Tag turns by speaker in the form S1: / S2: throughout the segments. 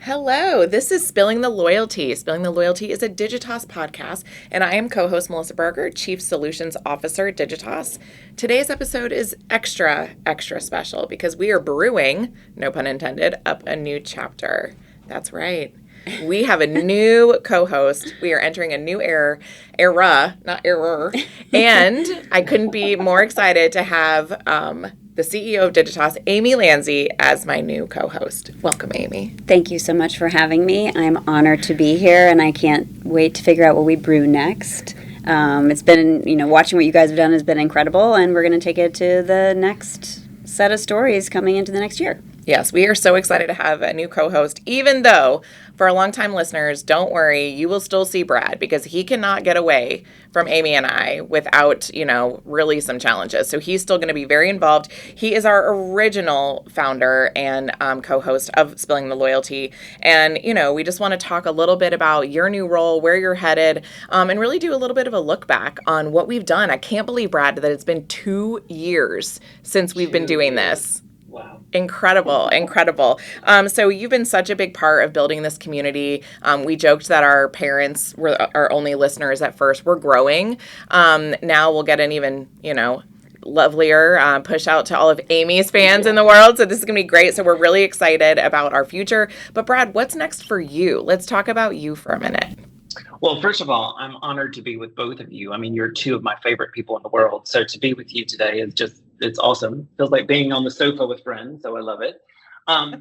S1: Hello, this is Spilling the Loyalty. Spilling the Loyalty is a Digitas podcast, and I am co-host Melissa Berger, Chief Solutions Officer at Digitas. Today's episode is extra special because we are brewing, no pun intended, up a new chapter. That's right. We have a new co-host. We are entering a new era, not error. And I couldn't be more excited to have the CEO of Digitas, Amy Lanzi, as my new co-host. Welcome, Amy.
S2: Thank you so much for having me. I'm honored to be here, and I can't wait to figure out what we brew next. It's been, watching what you guys have done has been incredible, and we're going to take it to the next set of stories coming into the next year.
S1: Yes, we are so excited to have a new co-host, even though for our longtime listeners, don't worry, you will still see Brad because he cannot get away from Amy and I without, really some challenges. So he's still going to be very involved. He is our original founder and co-host of Spilling the LoyalTea. And, we just want to talk a little bit about your new role, where you're headed, and really do a little bit of a look back on what we've done. I can't believe, Brad, that it's been 2 years since we've been doing this.
S3: Wow.
S1: Incredible. So you've been such a big part of building this community. We joked that our parents were our only listeners at first. We're growing. Now we'll get an even, lovelier push out to all of Amy's fans in the world. So this is going to be great. So we're really excited about our future. But Brad, what's next for you? Let's talk about you for a minute.
S3: Well, first of all, I'm honored to be with both of you. I mean, you're two of my favorite people in the world. So to be with you today is it's awesome. Feels like being on the sofa with friends. So I love it.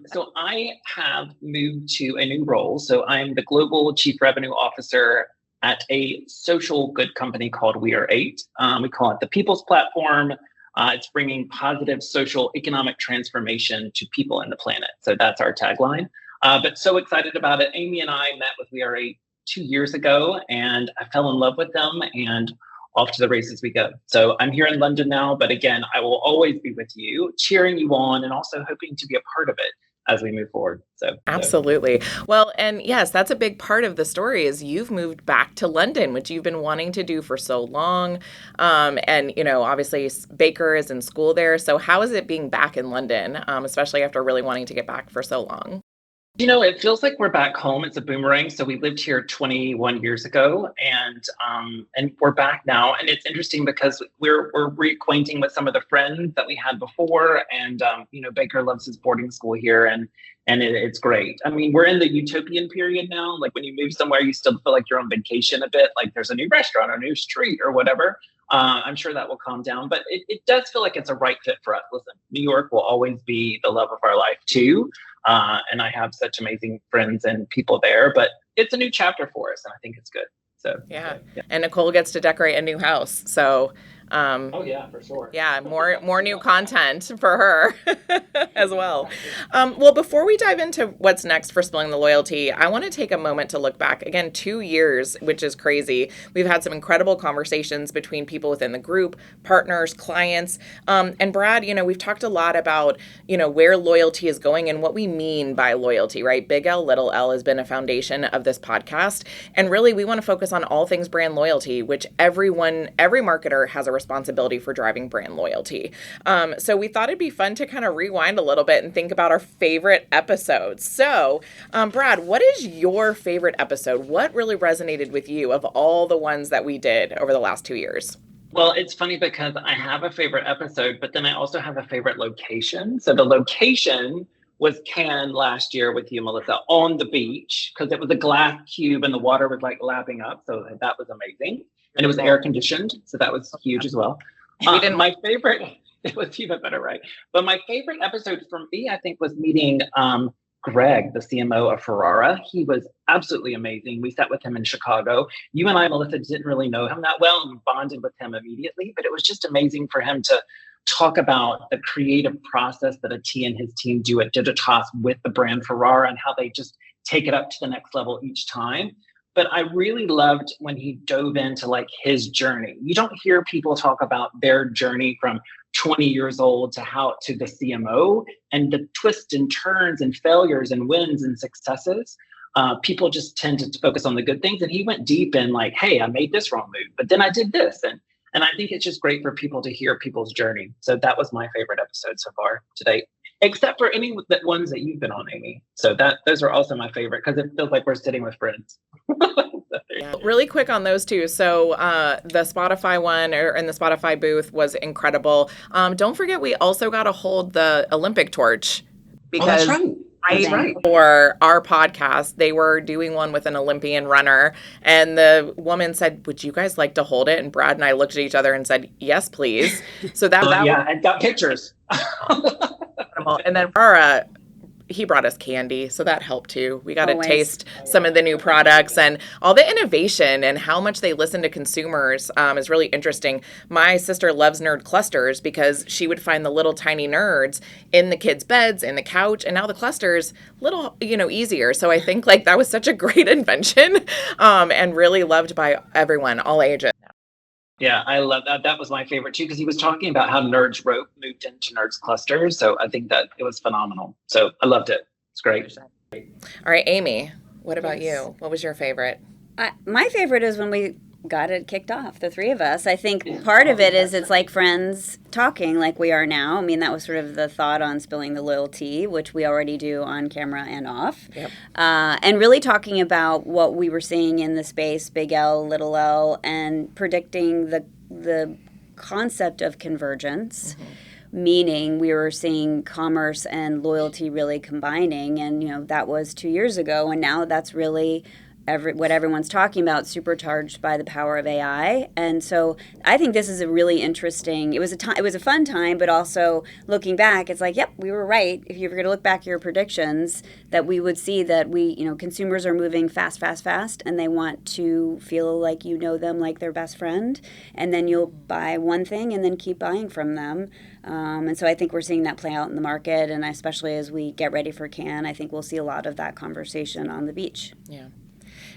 S3: So I have moved to a new role. So I'm the Global Chief Revenue Officer at a social good company called We Are Eight. We call it the People's Platform. It's bringing positive social economic transformation to people and the planet. So that's our tagline. But so excited about it. Amy and I met with We Are Eight 2 years ago, and I fell in love with them, and off to the races we go. So I'm here in London now, but again, I will always be with you, cheering you on, and also hoping to be a part of it as we move forward.
S1: Absolutely. Well, and yes, that's a big part of the story is you've moved back to London, which you've been wanting to do for so long. And, obviously Baker is in school there. So how is it being back in London, especially after really wanting to get back for so long?
S3: It feels like we're back home. It's a boomerang. So we lived here 21 years ago, and we're back now. And it's interesting because we're reacquainting with some of the friends that we had before. And Baker loves his boarding school here, and it's great. I mean, we're in the utopian period now. Like when you move somewhere, you still feel like you're on vacation a bit. Like there's a new restaurant or a new street or whatever. I'm sure that will calm down, but it does feel like it's a right fit for us. Listen, New York will always be the love of our life too. And I have such amazing friends and people there, but it's a new chapter for us, and I think it's good. So
S1: yeah. And Nicole gets to decorate a new house. So
S3: oh yeah, for sure.
S1: Yeah, more new content for her as well. Well, before we dive into what's next for Spilling the LoyalTea, I want to take a moment to look back. Again, 2 years, which is crazy. We've had some incredible conversations between people within the group, partners, clients. And Brad, we've talked a lot about, where loyalty is going and what we mean by loyalty, right? Big L, little L has been a foundation of this podcast. And really, we want to focus on all things brand loyalty, which every marketer has a responsibility for driving brand loyalty. So we thought it'd be fun to kind of rewind a little bit and think about our favorite episodes. So, Brad, what is your favorite episode? What really resonated with you of all the ones that we did over the last 2 years?
S3: Well, it's funny because I have a favorite episode, but then I also have a favorite location. So the location was Cannes last year with you, Melissa, on the beach, because it was a glass cube and the water was like lapping up. So that was amazing. And it was air conditioned. So that was huge as well. My favorite, it was even better, right? But my favorite episode for me, I think, was meeting Greg, the CMO of Ferrara. He was absolutely amazing. We sat with him in Chicago. You and I, Melissa, didn't really know him that well, and we bonded with him immediately. But it was just amazing for him to talk about the creative process that Ati and his team do at Digitas with the brand Ferrara and how they just take it up to the next level each time. But I really loved when he dove into like his journey. You don't hear people talk about their journey from 20 years old to the CMO and the twists and turns and failures and wins and successes. People just tend to focus on the good things. And he went deep in like, hey, I made this wrong move, but then I did this. And I think it's just great for people to hear people's journey. So that was my favorite episode so far to date. except for any ones that you've been on, Amy. So those are also my favorite because it feels like we're sitting with friends.
S1: Yeah. Really quick on those two. So the Spotify one in the Spotify booth was incredible. Don't forget, we also got to hold the Olympic torch because
S3: That's right. That's right.
S1: for our podcast, they were doing one with an Olympian runner. And the woman said, would you guys like to hold it? And Brad and I looked at each other and said, yes, please. So that
S3: I got pictures.
S1: was and then he brought us candy, so that helped too. We got to taste some of the new products and all the innovation and how much they listen to consumers is really interesting. My sister loves nerd clusters because she would find the little tiny nerds in the kids' beds, in the couch, and now the clusters little, easier. So I think like that was such a great invention and really loved by everyone, all ages.
S3: Yeah, I love that. That was my favorite too, because he was talking about how Nerds Rope moved into Nerds Clusters. So I think that it was phenomenal. So I loved it. It's great.
S1: All right, Amy, what about you? What was your favorite?
S2: My favorite is when we got it kicked off, the three of us. I think part of it is it's like friends talking like we are now. I mean, that was sort of the thought on Spilling the LoyalTea, which we already do on camera and off.
S1: Yep.
S2: And really talking about what we were seeing in the space, big L, little l, and predicting the concept of convergence. Mm-hmm. Meaning we were seeing commerce and loyalty really combining. And, that was 2 years ago. And now that's really what everyone's talking about, supercharged by the power of AI. And so I think this is a really interesting, it was a fun time, but also looking back, it's like, yep, we were right. If you were going to look back at your predictions, that we would see that consumers are moving fast, and they want to feel like you know them like their best friend. And then you'll buy one thing and then keep buying from them. And so I think we're seeing that play out in the market. And especially as we get ready for Cannes, I think we'll see a lot of that conversation on the beach.
S1: Yeah.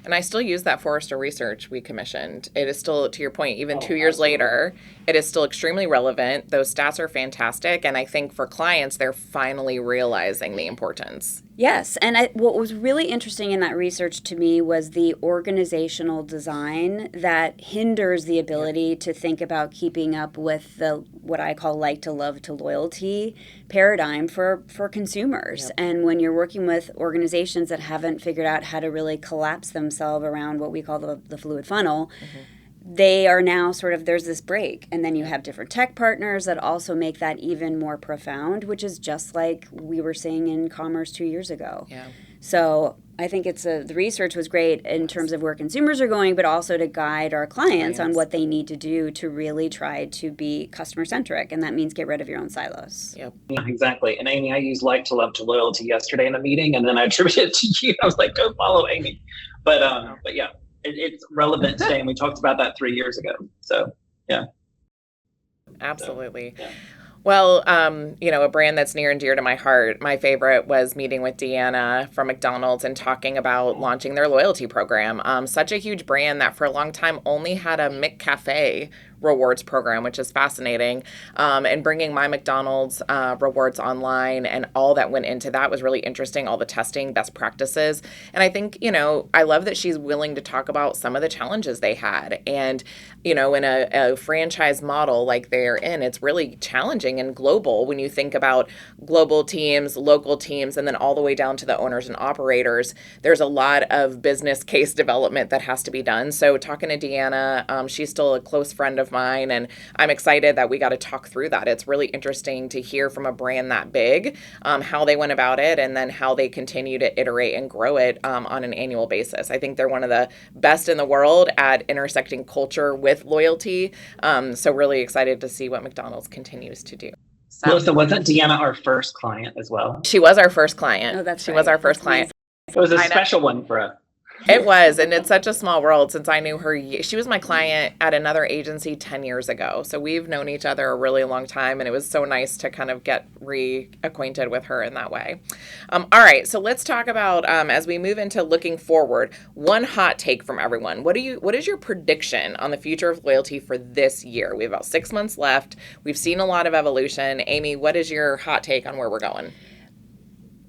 S1: And I still use that Forrester research we commissioned. It is still, to your point, even 2 years later, it is still extremely relevant. Those stats are fantastic. And I think for clients, they're finally realizing the importance.
S2: Yes. And what was really interesting in that research to me was the organizational design that hinders the ability to think about keeping up with the what I call like to love to loyalty paradigm for consumers. Yep. And when you're working with organizations that haven't figured out how to really collapse themselves around what we call the fluid funnel, they are now sort of, there's this break. And then you have different tech partners that also make that even more profound, which is just like we were seeing in commerce 2 years ago.
S1: Yeah.
S2: So I think the research was great in terms of where consumers are going, but also to guide our clients on what they need to do to really try to be customer centric. And that means get rid of your own silos.
S1: Yep.
S3: Yeah, exactly. And Amy, I used like to love to loyalty yesterday in a meeting, and then I attributed it to you. I was like, go follow Amy. But yeah. It's relevant today, and we talked about that 3 years ago. So, yeah.
S1: Absolutely. So, yeah. Well, a brand that's near and dear to my heart, my favorite was meeting with Deanna from McDonald's and talking about launching their loyalty program. Such a huge brand that for a long time only had a McCafe rewards program, which is fascinating. And bringing my McDonald's rewards online and all that went into that was really interesting, all the testing, best practices. And I think, I love that she's willing to talk about some of the challenges they had. And, in a franchise model like they're in, it's really challenging and global when you think about global teams, local teams, and then all the way down to the owners and operators. There's a lot of business case development that has to be done. So talking to Deanna, she's still a close friend of mine, and I'm excited that we got to talk through that. It's really interesting to hear from a brand that big, how they went about it, and then how they continue to iterate and grow it on an annual basis. I think they're one of the best in the world at intersecting culture with loyalty. So really excited to see what McDonald's continues to do.
S3: So wasn't Deanna our first client as well?
S1: She was our first client.
S2: Oh, that's
S1: she
S2: right.
S1: was our first client.
S3: It was a special one for us.
S1: It was, and it's such a small world since I knew her. She was my client at another agency 10 years ago. So we've known each other a really long time, and it was so nice to kind of get reacquainted with her in that way. All right, so let's talk about, as we move into looking forward, one hot take from everyone. What is your prediction on the future of loyalty for this year? We have about 6 months left. We've seen a lot of evolution. Amy, what is your hot take on where we're going?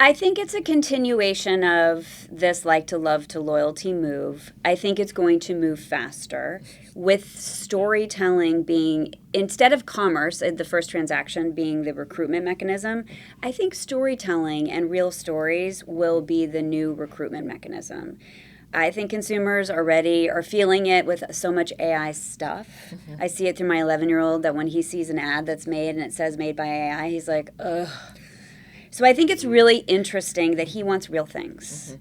S2: I think it's a continuation of this like to love to loyalty move. I think it's going to move faster with storytelling being, instead of commerce, the first transaction being the recruitment mechanism, I think storytelling and real stories will be the new recruitment mechanism. I think consumers already are feeling it with so much AI stuff. I see it through my 11-year-old that when he sees an ad that's made and it says made by AI, he's like, ugh. So I think it's really interesting that he wants real things.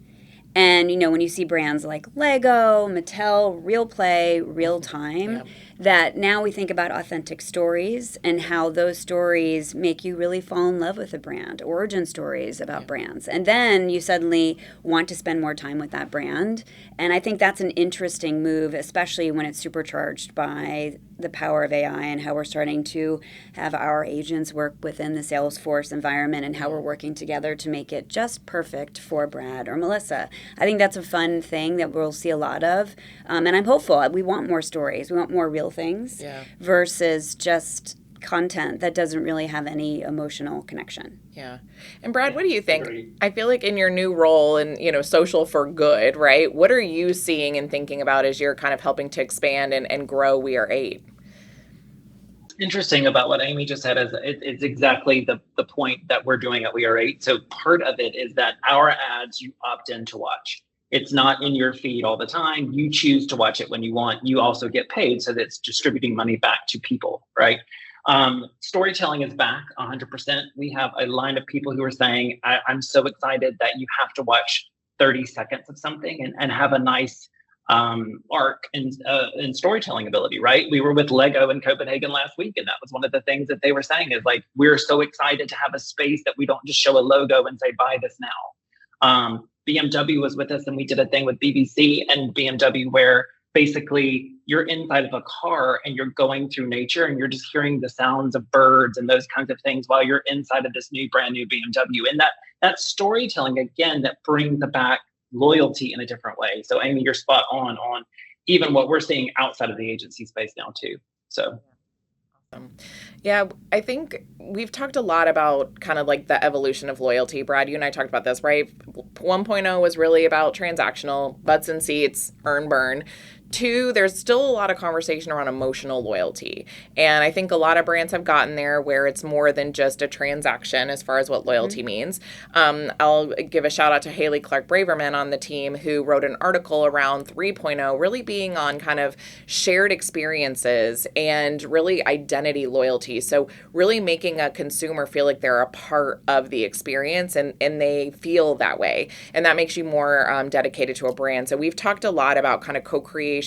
S2: And, when you see brands like Lego, Mattel, Real Play, Real Time, that now we think about authentic stories and how those stories make you really fall in love with a brand, origin stories about brands. And then you suddenly want to spend more time with that brand. And I think that's an interesting move, especially when it's supercharged by the power of AI and how we're starting to have our agents work within the Salesforce environment and how we're working together to make it just perfect for Brad or Melissa. I think that's a fun thing that we'll see a lot of. And I'm hopeful. We want more stories. We want more real things versus just content that doesn't really have any emotional connection.
S1: Yeah. And Brad, what do you think? I feel like in your new role in, social for good, right? What are you seeing and thinking about as you're kind of helping to expand and grow We Are 8?
S3: Interesting about what Amy just said is it's exactly the point that we're doing at We Are 8. So part of it is that our ads you opt in to watch. It's not in your feed all the time. You choose to watch it when you want. You also get paid, so that's distributing money back to people, right? Storytelling is back 100%. We have a line of people who are saying, I'm so excited that you have to watch 30 seconds of something and have a nice arc and storytelling ability, right? We were with Lego in Copenhagen last week, and that was one of the things that they were saying is like, we're so excited to have a space that we don't just show a logo and say, buy this now. BMW was with us, and we did a thing with BBC and BMW where basically you're inside of a car and you're going through nature and you're just hearing the sounds of birds and those kinds of things while you're inside of this brand new BMW. And that storytelling, again, that brings back loyalty in a different way. So Amy, you're spot on even what we're seeing outside of the agency space now too. So.
S1: Yeah, I think we've talked a lot about kind of like the evolution of loyalty. Brad, you and I talked about this, right? 1.0 was really about transactional, butts and seats, earn, burn. 2, there's still a lot of conversation around emotional loyalty. And I think a lot of brands have gotten there where it's more than just a transaction as far as what loyalty means. I'll give a shout out to Haley Clark Braverman on the team who wrote an article around 3.0 really being on kind of shared experiences and really identity loyalty. So really making a consumer feel like they're a part of the experience and they feel that way. And that makes you more dedicated to a brand. So we've talked a lot about kind of co-creation,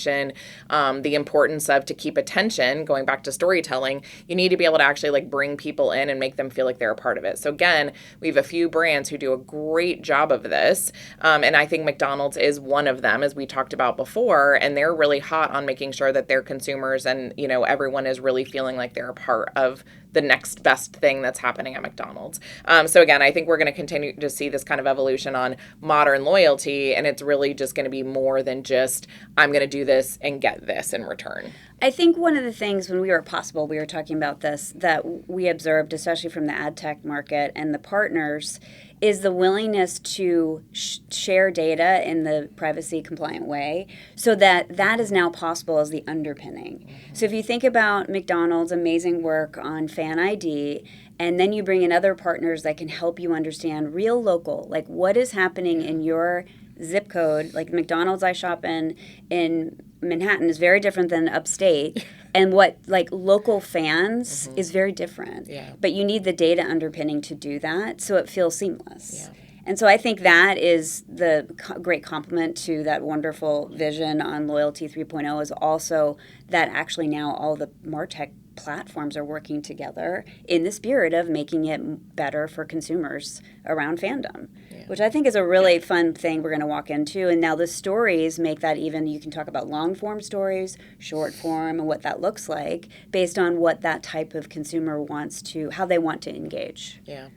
S1: the importance of to keep attention, going back to storytelling, you need to be able to actually like bring people in and make them feel like they're a part of it. So again, we have a few brands who do a great job of this. And I think McDonald's is one of them, as we talked about before, and they're really hot on making sure that their consumers and, everyone is really feeling like they're a part of the next best thing that's happening at McDonald's. So again, I think we're going to continue to see this kind of evolution on modern loyalty, and it's really just going to be more than just, I'm going to do this and get this in return.
S2: I think one of the things when we were at Possible, we were talking about this, that we observed, especially from the ad tech market and the partners, is the willingness to share data in the privacy compliant way so that is now possible as the underpinning. So if you think about McDonald's amazing work on Fan ID, and then you bring in other partners that can help you understand real local, like what is happening in your zip code, like McDonald's I shop in Manhattan is very different than upstate, and what like local fans is very different.
S1: Yeah.
S2: But you need the data underpinning to do that, so it feels seamless. Yeah. And so I think that is the great complement to that wonderful vision on Loyalty 3.0 is also that actually now all the MarTech platforms are working together in the spirit of making it better for consumers around fandom, which I think is a really fun thing we're going to walk into. And now the stories make that even, you can talk about long form stories, short form, and what that looks like based on what that type of consumer wants to, how they want to engage.
S1: Yeah.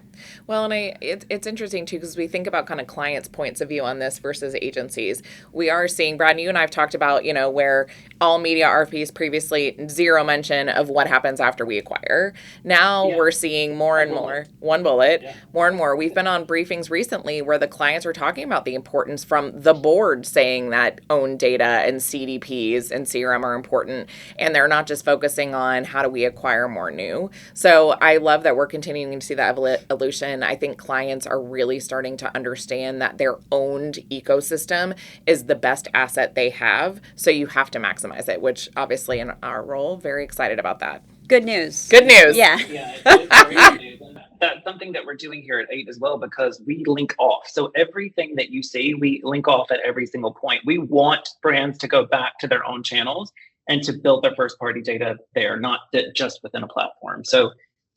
S1: Well, and it's interesting too because we think about kind of clients' points of view on this versus agencies. We are seeing, Brad, you and I have talked about, where all media RFPs previously zero mention of what happens after we acquire. Now we're seeing more and more, one bullet, more and more. We've been on briefings recently where the clients are talking about the importance from the board saying that owned data and CDPs and CRM are important, and they're not just focusing on how do we acquire more new. So I love that we're continuing to see that evolution. I think clients are really starting to understand that their owned ecosystem is the best asset they have. So you have to maximize it, which obviously in our role, very excited about that.
S2: Good news.
S1: Good news.
S2: Yeah.
S3: Yeah, it's very good news. And that's something that we're doing here at 8 as well, because we link off. So everything that you see, we link off at every single point. We want brands to go back to their own channels and to build their first party data there, not just within a platform. So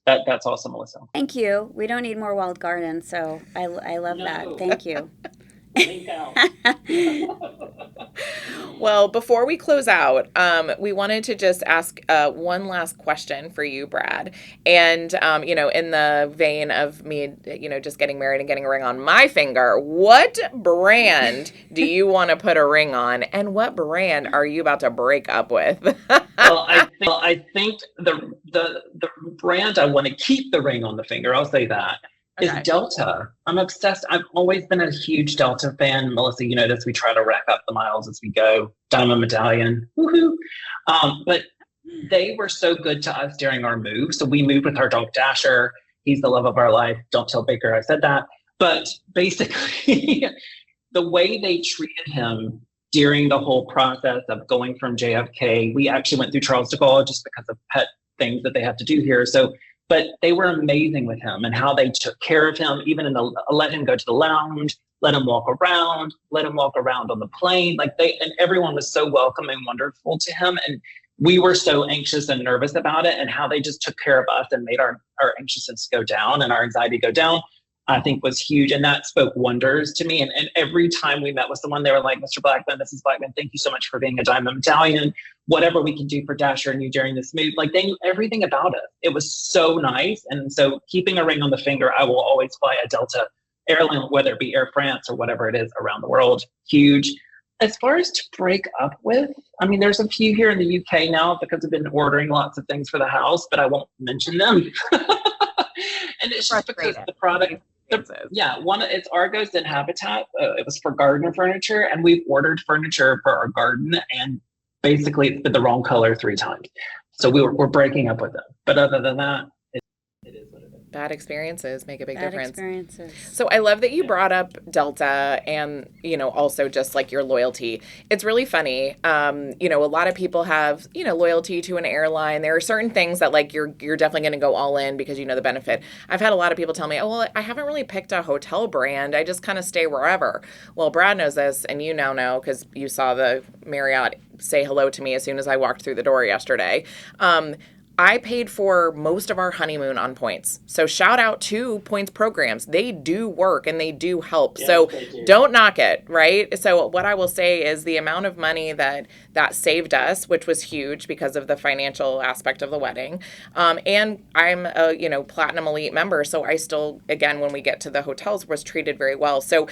S3: that's awesome, Melissa.
S2: Thank you. We don't need more walled gardens, so I love that. Thank you.
S3: Link out.
S1: Well, before we close out, we wanted to just ask one last question for you, Brad. And, in the vein of me, just getting married and getting a ring on my finger, what brand do you want to put a ring on? And what brand are you about to break up with?
S3: Well, I think the brand I want to keep the ring on the finger, I'll say that, is Delta. I'm obsessed. I've always been a huge Delta fan. Melissa, you know this. We try to rack up the miles as we go. Diamond medallion. Woohoo. But they were so good to us during our move. So we moved with our dog Dasher. He's the love of our life. Don't tell Baker I said that. But basically, the way they treated him during the whole process of going from JFK, we actually went through Charles de Gaulle just because of pet things that they have to do here. But they were amazing with him and how they took care of him, even let him go to the lounge, let him walk around on the plane. And everyone was so welcome and wonderful to him. And we were so anxious and nervous about it, and how they just took care of us and made our anxiousness go down and our anxiety go down, I think was huge. And that spoke wonders to me. And every time we met with someone, they were like, Mr. Blackmon, Mrs. Blackmon, thank you so much for being a Diamond medallion. Whatever we can do for Dasher and you during this move, they knew everything about it. It was so nice. And so keeping a ring on the finger, I will always fly a Delta airline, whether it be Air France or whatever it is around the world. Huge. As far as to break up with, I mean, there's a few here in the UK now because I've been ordering lots of things for the house, but I won't mention them. And it's just because the product, it's Argos and Habitat. It was for garden furniture, and we've ordered furniture for our garden, and basically it's been the wrong color 3 times. So we're breaking up with them. But other than that, it is what it is.
S1: Bad experiences make a big difference.
S2: Experiences.
S1: So I love that you brought up Delta and, also just like your loyalty. It's really funny. A lot of people have, loyalty to an airline. There are certain things that you're definitely going to go all in because you know the benefit. I've had a lot of people tell me, oh, well, I haven't really picked a hotel brand. I just kind of stay wherever. Well, Brad knows this, and you now know because you saw the Marriott say hello to me as soon as I walked through the door yesterday. I paid for most of our honeymoon on points. So shout out to points programs. They do work and they do help.
S3: Yes,
S1: so don't knock it, right? So what I will say is the amount of money that saved us, which was huge because of the financial aspect of the wedding. And I'm a, Platinum Elite member. So I still, again, when we get to the hotels, was treated very well. So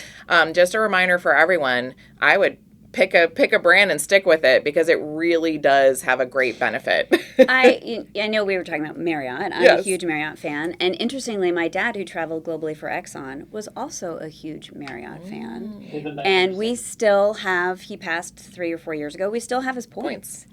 S1: just a reminder for everyone, I would pick a brand and stick with it because it really does have a great benefit.
S2: I know we were talking about Marriott. I'm a huge Marriott fan. And interestingly, my dad, who traveled globally for Exxon, was also a huge Marriott fan. And we still have, he passed 3 or 4 years ago, we still have his points.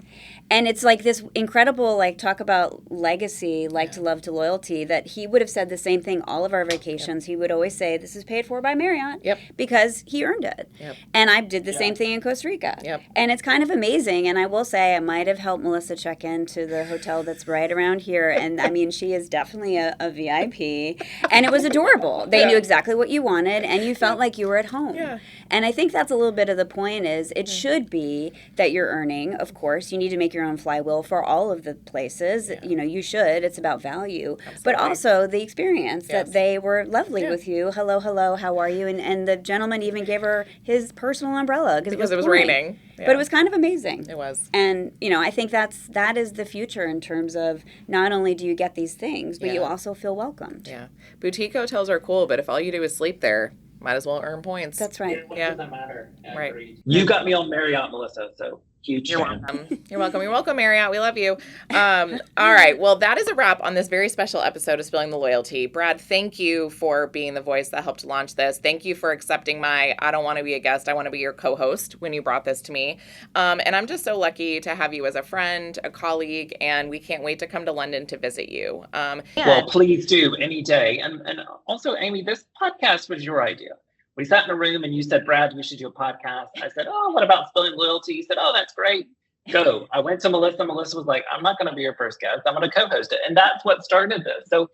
S2: And it's like this incredible, talk about legacy, to love to loyalty, that he would have said the same thing all of our vacations. He would always say, this is paid for by Marriott because he earned it. And I did the same thing in Costa Rica. And it's kind of amazing. And I will say I might have helped Melissa check into the hotel that's right around here. And I mean, she is definitely a VIP. And it was adorable. They knew exactly what you wanted and you felt like you were at home. And I think that's a little bit of the point is it should be that you're earning, of course. You need to make your own flywheel for all of the places.
S1: Yeah.
S2: You know, you should. It's about value.
S1: Absolutely.
S2: But also the experience
S1: Yes.
S2: that they were lovely
S1: Yeah.
S2: with you. Hello, hello, how are you? And the gentleman even gave her his personal umbrella
S1: Because it was
S2: pouring.
S1: raining. Yeah.
S2: But it was kind of amazing.
S1: It was.
S2: And, you know, I think that is the future in terms of not only do you get these things, but you
S1: Yeah.
S2: also feel welcomed.
S1: Yeah. Boutique hotels are cool, but if all you do is sleep there, might as well earn points.
S2: That's right.
S3: What
S1: Yeah.
S3: does that matter? I
S1: Right.
S3: agree. You got me on Marriott, Melissa, so huge
S1: You're
S3: fan.
S1: welcome. You're welcome. You're welcome, Marriott. We love you. All right. Well, that is a wrap on this very special episode of Spilling the Loyalty. Brad, thank you for being the voice that helped launch this. Thank you for accepting my I don't want to be a guest. I want to be your co-host when you brought this to me. And I'm just so lucky to have you as a friend, a colleague, and we can't wait to come to London to visit you.
S3: Well, please do any day. And also, Amy, this podcast was your idea. We sat in a room and you said, Brad, we should do a podcast. I said, oh, what about Spilling Loyalty? You said, oh, that's great. Go. I went to Melissa. Melissa was like, I'm not going to be your first guest. I'm going to co-host it. And that's what started this. So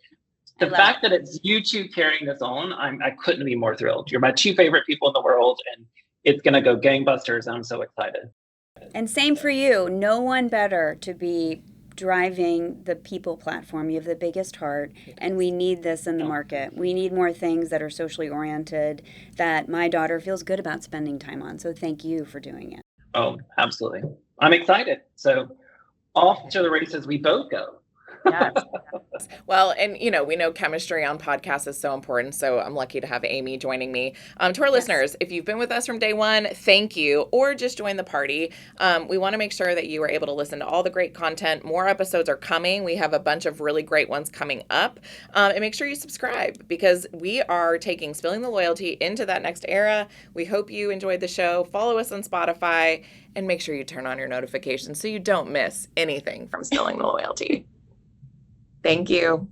S3: the fact that it's you two carrying this on, I couldn't be more thrilled. You're my two favorite people in the world, and it's going to go gangbusters. I'm so excited.
S2: And same for you. No one better to be driving the people platform. You have the biggest heart, and we need this in the market. We need more things that are socially oriented that my daughter feels good about spending time on. So thank you for doing it.
S3: Oh, absolutely. I'm excited. So off to the races we both go.
S1: Yes. Well, and you know, we know chemistry on podcasts is so important, so I'm lucky to have Amy joining me. To our listeners, if you've been with us from day one, thank you, or just join the party. We want to make sure that you are able to listen to all the great content. More episodes are coming. We have a bunch of really great ones coming up. And make sure you subscribe, because we are taking Spilling the Loyalty into that next era. We hope you enjoyed the show. Follow us on Spotify, and make sure you turn on your notifications so you don't miss anything from Spilling the Loyalty. Thank you.